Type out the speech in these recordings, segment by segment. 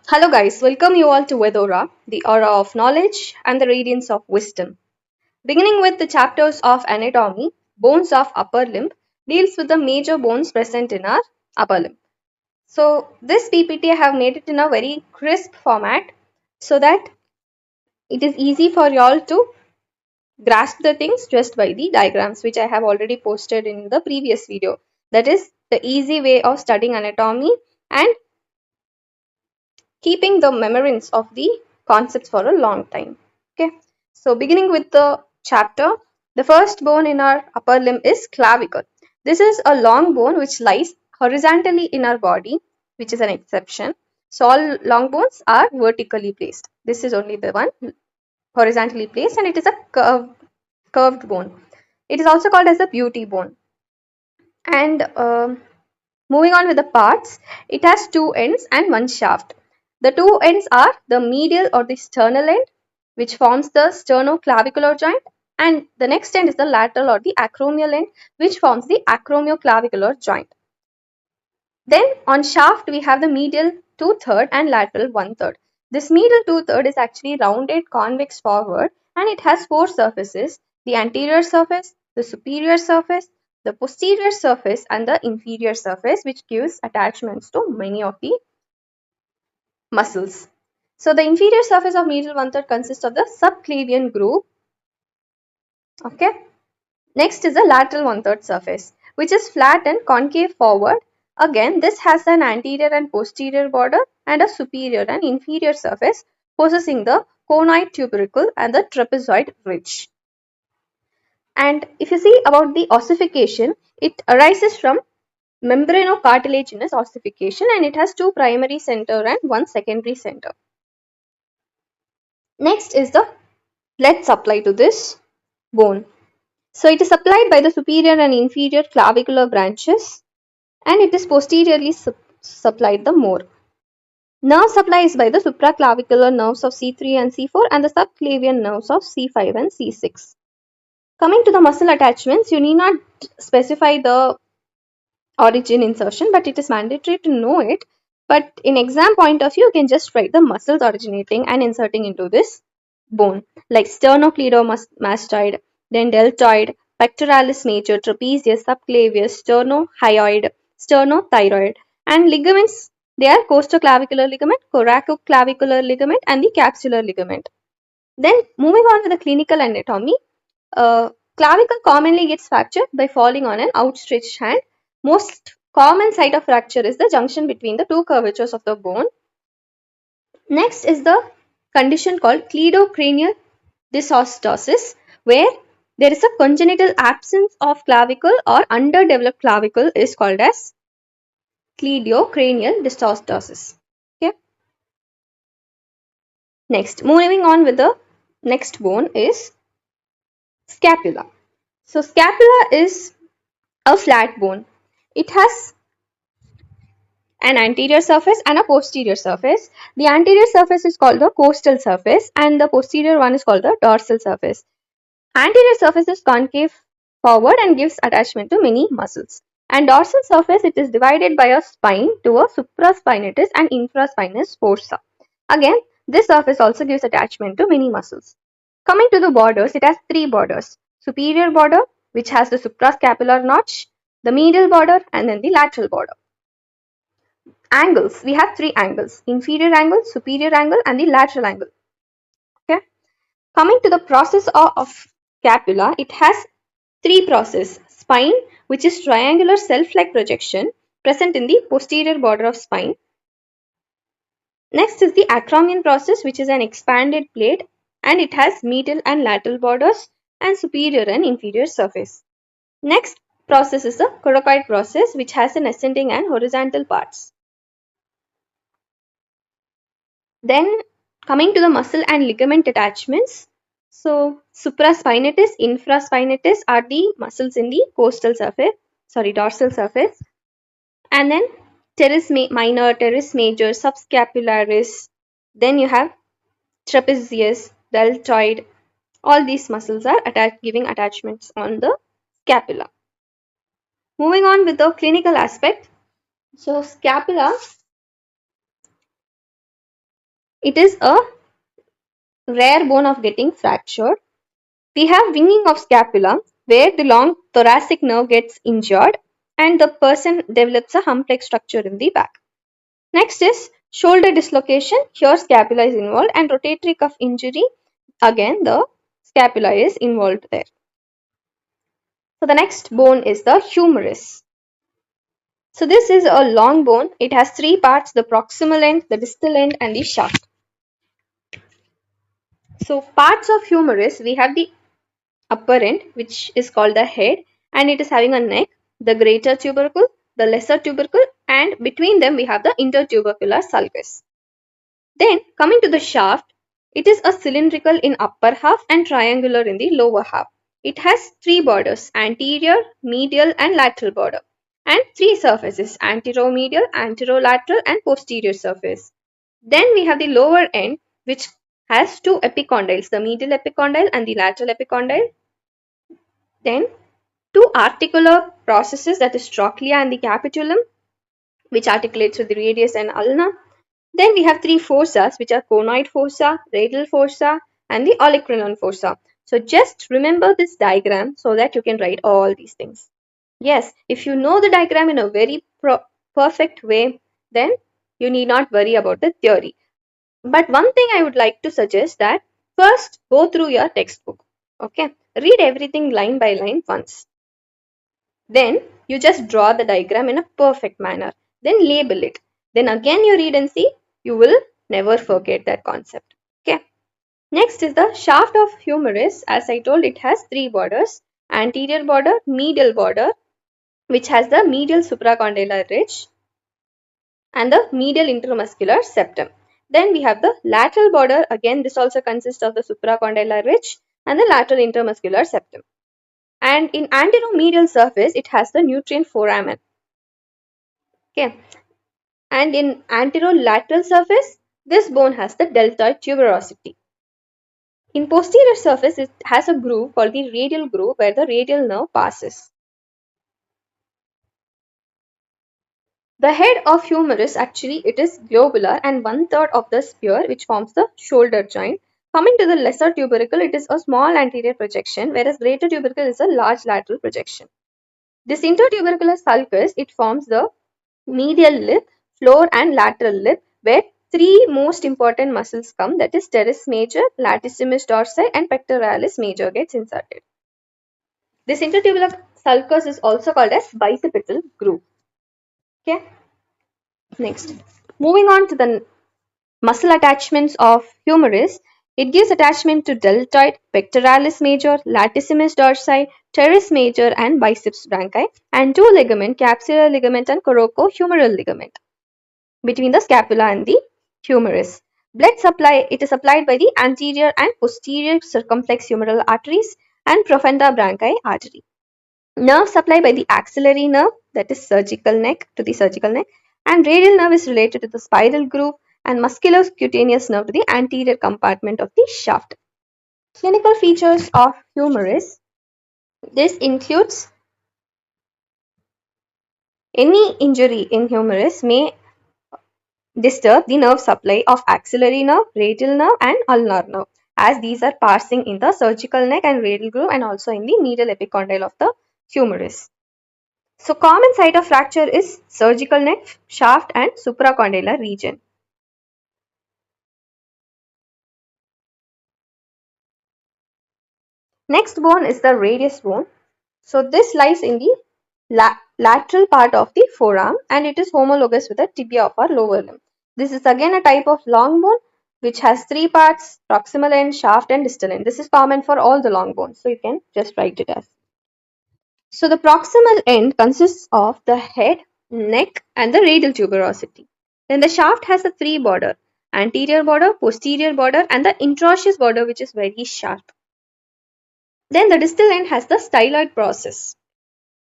Hello, guys. Welcome you all to Vedora, the aura of knowledge and the radiance of wisdom. Beginning with the chapters of anatomy, bones of upper limb deals with the major bones present in our upper limb. So, this PPT I have made it in a very crisp format so that it is easy for you all to grasp the things just by the diagrams which I have already posted in the previous video. That is the easy way of studying anatomy and keeping the memories of the concepts for a long time. Okay, so beginning with the chapter, the first bone in our upper limb is clavicle. This is a long bone which lies horizontally in our body, which is an exception. So all long bones are vertically placed. This is only the one horizontally placed, and it is a curved bone. It is also called as a beauty bone. And moving on with the parts, it has two ends and one shaft. The two ends are the medial or the sternal end, which forms the sternoclavicular joint, and the next end is the lateral or the acromial end, which forms the acromioclavicular joint. Then on shaft, we have the medial 2/3 and lateral 1/3. This medial 2/3 is actually rounded convex forward, and it has four surfaces: the anterior surface, the superior surface, the posterior surface, and the inferior surface, which gives attachments to many of the muscles. So the inferior surface of medial 1/3 consists of the subclavian groove. Okay. Next is the lateral 1/3 surface, which is flat and concave forward. Again, this has an anterior and posterior border and a superior and inferior surface possessing the conoid tubercle and the trapezoid ridge. And if you see about the ossification, it arises from membranocartilaginous ossification, and it has two primary center and one secondary center. Next is the blood supply to this bone. So it is supplied by the superior and inferior clavicular branches, and it is posteriorly supplied the more. Nerve supply is by the supraclavicular nerves of C3 and C4 and the subclavian nerves of C5 and C6. Coming to the muscle attachments, you need not specify the origin insertion, but it is mandatory to know it. But in exam point of view, you can just write the muscles originating and inserting into this bone, like sternocleidomastoid, then deltoid, pectoralis major, trapezius, subclavius, sternohyoid, sternothyroid, and ligaments. They are costoclavicular ligament, coracoclavicular ligament, and the capsular ligament. Then moving on to the clinical anatomy, clavicle commonly gets fractured by falling on an outstretched hand. Most common site of fracture is the junction between the two curvatures of the bone. Next is the condition called cleidocranial dysostosis, where there is a congenital absence of clavicle or underdeveloped clavicle is called as cleidocranial dysostosis. Okay. Next, moving on with the next bone is scapula. So scapula is a flat bone. It has an anterior surface and a posterior surface. The anterior surface is called the costal surface and the posterior one is called the dorsal surface. Anterior surface is concave forward and gives attachment to many muscles. And dorsal surface, it is divided by a spine to a supraspinatus and infraspinous fossa. Again, this surface also gives attachment to many muscles. Coming to the borders, it has three borders: superior border, which has the suprascapular notch, the medial border, and then the lateral border. Angles, we have three angles: inferior angle, superior angle, and the lateral angle. Okay. Coming to the process of scapula, it has three processes: spine, which is triangular self-like projection present in the posterior border of spine. Next is the acromion process, which is an expanded plate, and it has medial and lateral borders and superior and inferior surface. Next process is the coracoid process, which has an ascending and horizontal parts. Then coming to the muscle and ligament attachments. So supraspinatus, infraspinatus are the muscles in the dorsal surface. And then teres minor, teres major, subscapularis. Then you have trapezius, deltoid. All these muscles are giving attachments on the scapula. Moving on with the clinical aspect. So scapula It is a rare bone of getting fractured. We have winging of scapula where the long thoracic nerve gets injured and the person develops a hump-like structure in the back. Next is shoulder dislocation. Here scapula is involved, and rotatory cuff injury. Again the scapula is involved there. So the next bone is the humerus. So this is a long bone. It has three parts: the proximal end, the distal end, and the shaft. So parts of humerus, we have the upper end, which is called the head, and it is having a neck, the greater tubercle, the lesser tubercle, and between them we have the intertubercular sulcus. Then coming to the shaft, it is a cylindrical in upper half and triangular in the lower half. It has three borders: anterior, medial, and lateral border, and three surfaces: anteromedial, anterolateral, and posterior surface. Then we have the lower end, which has two epicondyles, the medial epicondyle and the lateral epicondyle. Then two articular processes, that is trochlea and the capitulum, which articulates with the radius and ulna. Then we have three fossas, which are conoid fossa, radial fossa, and the olecranon fossa. So just remember this diagram so that you can write all these things. Yes, if you know the diagram in a very perfect way, then you need not worry about the theory. But one thing I would like to suggest, that first go through your textbook. Okay, read everything line by line once. Then you just draw the diagram in a perfect manner. Then label it. Then again you read and see. You will never forget that concept. Okay. Next is the shaft of humerus. As I told, it has three borders: anterior border, medial border, which has the medial supracondylar ridge, and the medial intermuscular septum. Then we have the lateral border. Again, this also consists of the supracondylar ridge and the lateral intermuscular septum. And in anteromedial surface, it has the nutrient foramen. Okay. And in anterolateral surface, this bone has the deltoid tuberosity. In posterior surface, it has a groove called the radial groove where the radial nerve passes. The head of humerus, actually it is globular and 1/3 of the sphere, which forms the shoulder joint. Coming to the lesser tubercle, it is a small anterior projection, whereas greater tubercle is a large lateral projection. This intertubercular sulcus, it forms the medial lip, floor, and lateral lip, where three most important muscles come, that is teres major, latissimus dorsi, and pectoralis major gets inserted. This intertubercular sulcus is also called as bicipital groove. Okay. Next, moving on to the muscle attachments of humerus, it gives attachment to deltoid, pectoralis major, latissimus dorsi, teres major, and biceps brachii, and two ligament, capsular ligament and coracohumeral ligament, between the scapula and the humerus. Blood supply, it is supplied by the anterior and posterior circumflex humeral arteries and profunda brachii artery. Nerve supply by the axillary nerve, that is surgical neck, to the surgical neck, and radial nerve is related to the spiral groove, and musculocutaneous nerve to the anterior compartment of the shaft. Clinical features of humerus. This includes any injury in humerus may disturb the nerve supply of axillary nerve, radial nerve, and ulnar nerve, as these are passing in the surgical neck and radial groove and also in the medial epicondyle of the humerus. So common site of fracture is surgical neck, shaft, and supracondylar region. Next bone is the radius bone. So this lies in the lateral part of the forearm, and it is homologous with the tibia of our lower limb. This is again a type of long bone which has three parts: proximal end, shaft, and distal end. This is common for all the long bones, so you can just write it as. So the proximal end consists of the head, neck, and the radial tuberosity. Then the shaft has a three border: anterior border, posterior border, and the intraosseous border, which is very sharp. Then the distal end has the styloid process,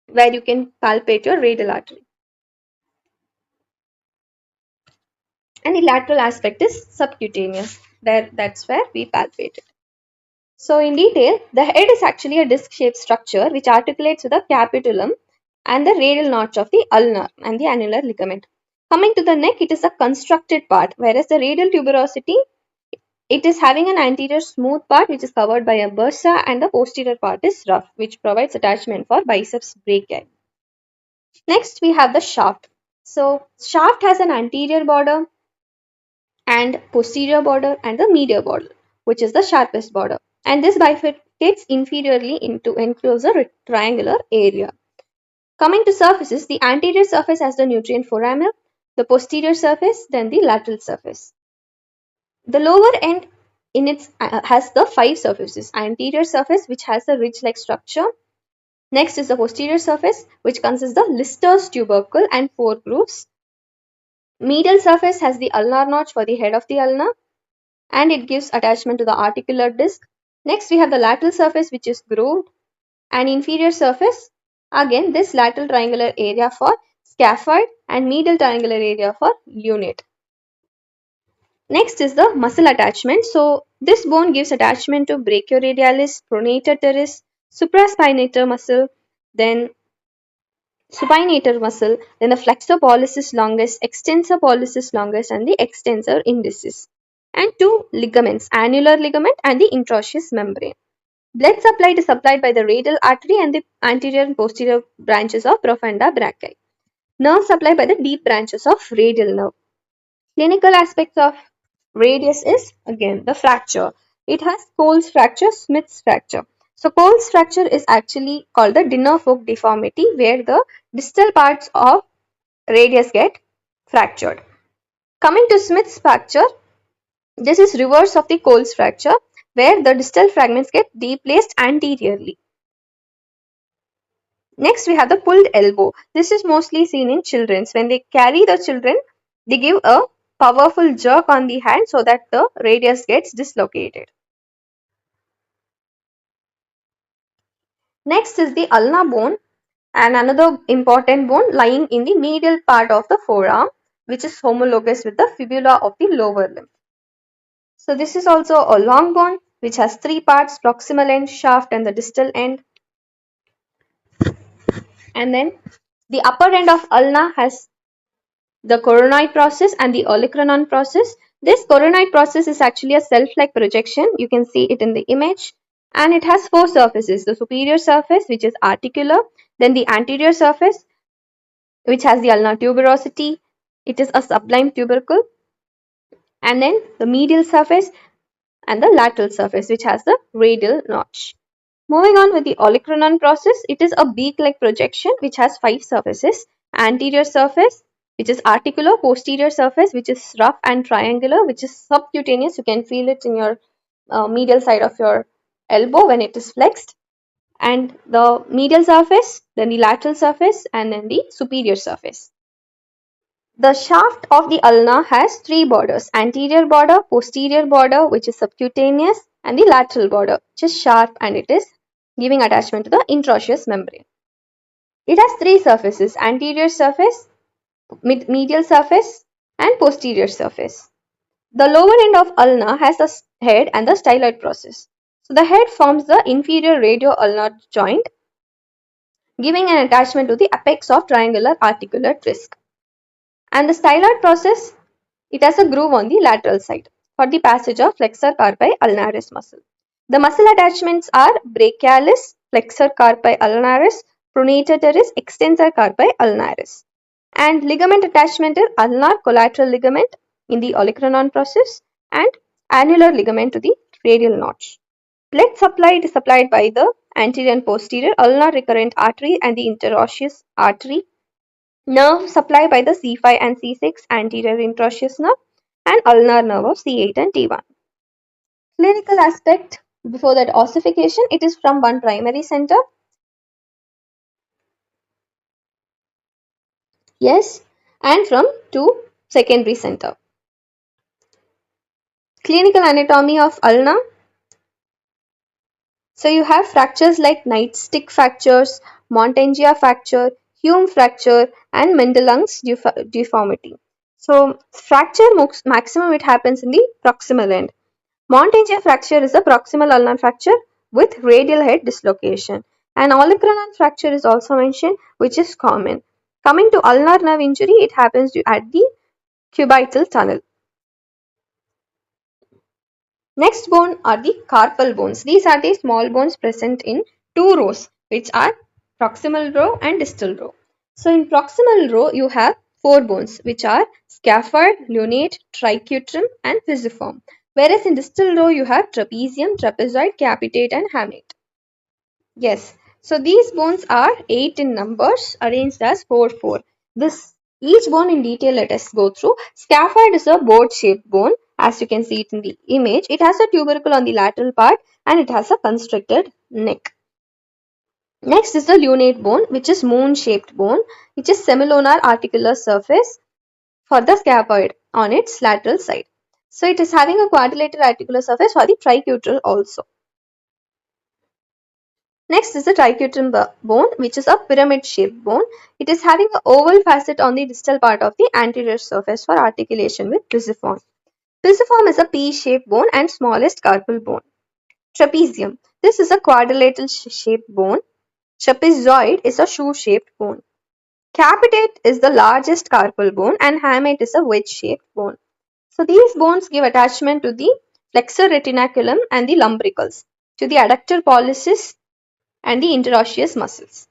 where you can palpate your radial artery. And the lateral aspect is subcutaneous. That's where we palpate it. So in detail, the head is actually a disc-shaped structure which articulates with the capitulum and the radial notch of the ulnar and the annular ligament. Coming to the neck, it is a constructed part, whereas the radial tuberosity, it is having an anterior smooth part which is covered by a bursa, and the posterior part is rough, which provides attachment for biceps brachii. Next, we have the shaft. So, shaft has an anterior border and posterior border and the medial border, which is the sharpest border. And this bifurcates inferiorly into enclose a triangular area. Coming to surfaces, the anterior surface has the nutrient foramen, the posterior surface, then the lateral surface. The lower end in its has the 5 surfaces. Anterior surface, which has a ridge-like structure. Next is the posterior surface, which consists of the Lister's tubercle and 4 grooves. Medial surface has the ulnar notch for the head of the ulna, and it gives attachment to the articular disc. Next, we have the lateral surface, which is grooved, and inferior surface. Again, this lateral triangular area for scaphoid and medial triangular area for lunate. Next is the muscle attachment. So, this bone gives attachment to brachioradialis, pronator teres, supraspinator muscle, then supinator muscle, then the flexor pollicis longus, extensor pollicis longus, and the extensor indicis, and 2 ligaments, annular ligament and the interosseous membrane. Blood supply is supplied by the radial artery and the anterior and posterior branches of profunda brachii. Nerve supply by the deep branches of radial nerve. Clinical aspects of radius is again the fracture. It has Cole's fracture, Smith's fracture. So Cole's fracture is actually called the dinner fork deformity, where the distal parts of radius get fractured. Coming to Smith's fracture, this is reverse of the Cole's fracture, where the distal fragments get deplaced anteriorly. Next, we have the pulled elbow. This is mostly seen in children. When they carry the children, they give a powerful jerk on the hand so that the radius gets dislocated. Next is the ulna bone, and another important bone lying in the medial part of the forearm, which is homologous with the fibula of the lower limb. So this is also a long bone which has 3 parts: proximal end, shaft, and the distal end. And then the upper end of ulna has the coronoid process and the olecranon process. This coronoid process is actually a self-like projection. You can see it in the image. And it has 4 surfaces. The superior surface, which is articular. Then the anterior surface, which has the ulnar tuberosity. It is a sublime tubercle. And then the medial surface and the lateral surface, which has the radial notch. Moving on with the olecranon process, it is a beak-like projection which has 5 surfaces. Anterior surface, which is articular; posterior surface, which is rough and triangular, which is subcutaneous. You can feel it in your medial side of your elbow when it is flexed. And the medial surface, then the lateral surface, and then the superior surface. The shaft of the ulna has 3 borders: anterior border, posterior border, which is subcutaneous, and the lateral border, which is sharp, and it is giving attachment to the interosseous membrane. It has 3 surfaces: anterior surface, medial surface, and posterior surface. The lower end of ulna has the head and the styloid process. So the head forms the inferior radio-ulnar joint, giving an attachment to the apex of triangular articular disc. And the styloid process, it has a groove on the lateral side for the passage of flexor carpi ulnaris muscle. The muscle attachments are brachialis, flexor carpi ulnaris, pronator teres, extensor carpi ulnaris. And ligament attachment is ulnar collateral ligament in the olecranon process and annular ligament to the radial notch. Blood supply is supplied by the anterior and posterior ulnar recurrent artery and the interosseous artery. Nerve supply by the C5 and C6 anterior interosseous nerve and ulnar nerve of C8 and T1. Clinical aspect: before that ossification, it is from one primary center. Yes, and from two secondary center. Clinical anatomy of ulna. So you have fractures like nightstick fractures, Montangia fracture, Hume fracture, and Mendelung's deformity. So fracture maximum it happens in the proximal end. Montangia fracture is a proximal ulnar fracture with radial head dislocation. And olecranon fracture is also mentioned, which is common. Coming to ulnar nerve injury, it happens at the cubital tunnel. Next bone are the carpal bones. These are the small bones present in two rows, which are proximal row and distal row. So in proximal row, you have four bones, which are scaphoid, lunate, triquetrum, and pisiform. Whereas in distal row, you have trapezium, trapezoid, capitate, and hamate. Yes. So these bones are 8 in numbers, arranged as 4 4. This each bone in detail let us go through. Scaphoid is a board shaped bone, as you can see it in the image. It has a tubercle on the lateral part and it has a constricted neck. Next is the lunate bone, which is moon shaped bone, which is semilunar articular surface for the scaphoid on its lateral side. So it is having a quadrilateral articular surface for the triquetral also. Next is the triquetrum bone, which is a pyramid-shaped bone. It is having an oval facet on the distal part of the anterior surface for articulation with pisiform. Pisiform is a pea-shaped bone and smallest carpal bone. Trapezium. This is a quadrilateral shaped bone. Trapezoid is a shoe-shaped bone. Capitate is the largest carpal bone and hamate is a wedge-shaped bone. So these bones give attachment to the flexor retinaculum and the lumbricals, to the adductor pollicis and the interosseous muscles.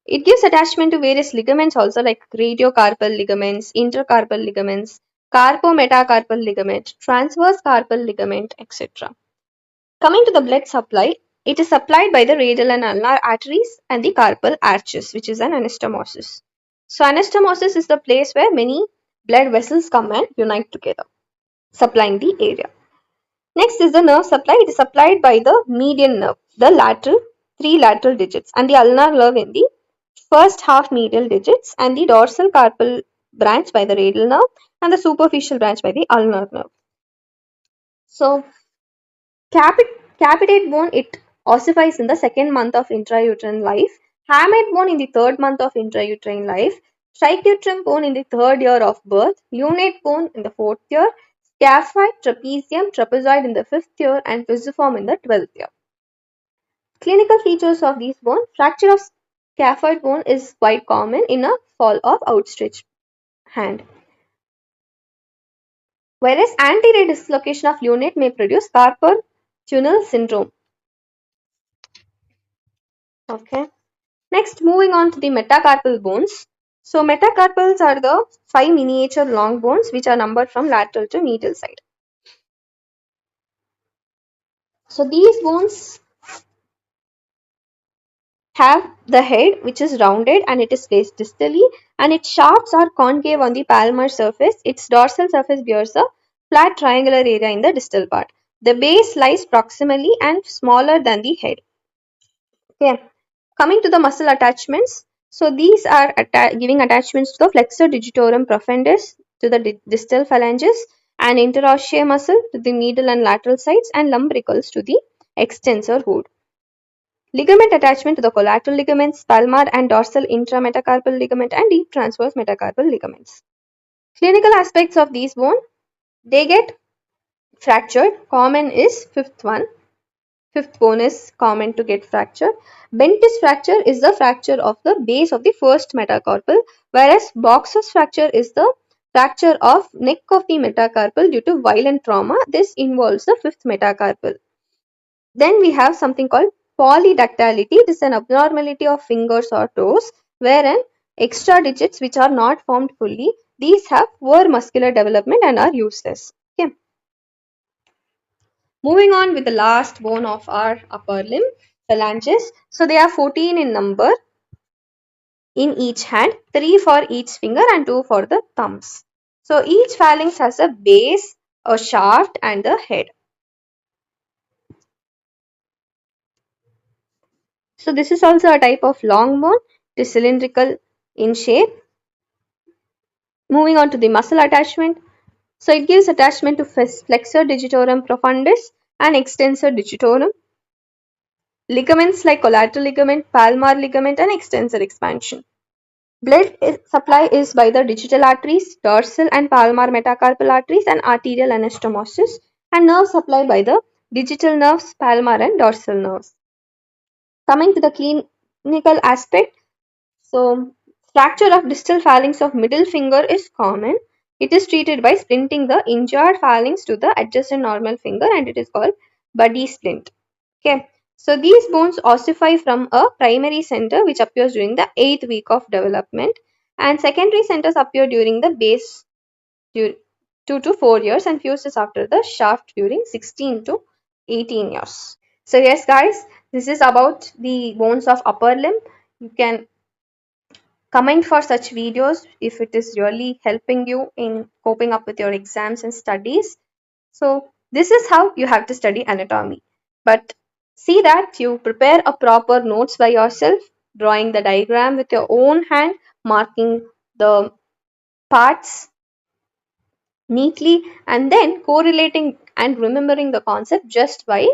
It gives attachment to various ligaments also, like radiocarpal ligaments, intercarpal ligaments, carpometacarpal ligament, transverse carpal ligament, etc. Coming to the blood supply, it is supplied by the radial and ulnar arteries and the carpal arches, which is an anastomosis. So anastomosis is the place where many blood vessels come and unite together, supplying the area. Next is the nerve supply. It is supplied by the median nerve, the lateral, three lateral digits, and the ulnar nerve in the first half medial digits, and the dorsal carpal branch by the radial nerve, and the superficial branch by the ulnar nerve. So, capitate bone, it ossifies in the second month of intrauterine life. Hamate bone in the third month of intrauterine life. Triquetrum bone in the third year of birth. Lunate bone in the fourth year. Scaphoid, trapezium, trapezoid in the fifth year, and pisiform in the 12th year. Clinical features of these bones. Fracture of scaphoid bone is quite common in a fall of outstretched hand. Whereas anterior dislocation of lunate may produce carpal tunnel syndrome. Okay. Next, moving on to the metacarpal bones. So metacarpals are the 5 miniature long bones which are numbered from lateral to medial side. So these bones have the head which is rounded and it is placed distally, and its shafts are concave on the palmar surface. Its dorsal surface bears a flat triangular area in the distal part. The base lies proximally and smaller than the head. Okay. Coming to the muscle attachments. So these are giving attachments to the flexor digitorum profundus, to the distal phalanges, and interosseous muscle to the medial and lateral sides, and lumbricals to the extensor hood. Ligament attachment to the collateral ligaments, palmar and dorsal intrametacarpal ligament, and deep transverse metacarpal ligaments. Clinical aspects of these bone, they get fractured. Common is fifth one. Fifth bone is common to get fractured. Bentis fracture is the fracture of the base of the first metacarpal, whereas Boxer's fracture is the fracture of neck of the metacarpal due to violent trauma. This involves the fifth metacarpal. Then we have something called polydactylity. It is an abnormality of fingers or toes wherein extra digits which are not formed fully, these have poor muscular development and are useless. Okay. Moving on with the last bone of our upper limb, phalanges. So they are 14 in number in each hand, 3 for each finger and 2 for the thumbs. So each phalanx has a base, a shaft and the head. So this is also a type of long bone. It is cylindrical in shape. Moving on to the muscle attachment. So it gives attachment to flexor digitorum profundus and extensor digitorum. Ligaments like collateral ligament, palmar ligament and extensor expansion. Blood supply is by the digital arteries, dorsal and palmar metacarpal arteries and arterial anastomosis, and nerve supply by the digital nerves, palmar and dorsal nerves. Coming to the clinical aspect, so Fracture of distal phalanx of middle finger is common. It is treated by splinting the injured phalanx to the adjacent normal finger and it is called buddy splint. Okay. So these bones ossify from a primary center which appears during the 8th week of development, and secondary centers appear during the base 2 to 4 years and fuses after the shaft during 16 to 18 years. So yes guys, this is about the bones of upper limb. You can comment for such videos if it is really helping you in coping up with your exams and studies. So this is how you have to study anatomy. But see that you prepare a proper notes by yourself, drawing the diagram with your own hand, marking the parts neatly, and then correlating and remembering the concept just by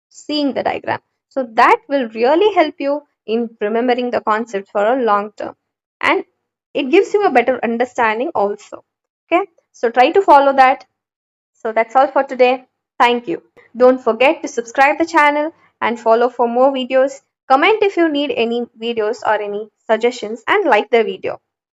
seeing the diagram. So that will really help you in remembering the concept for a long term, and it gives you a better understanding also. Okay, so try to follow that. So that's all for today. Thank you. Don't forget to subscribe the channel and follow for more videos. Comment if you need any videos or any suggestions and like the video.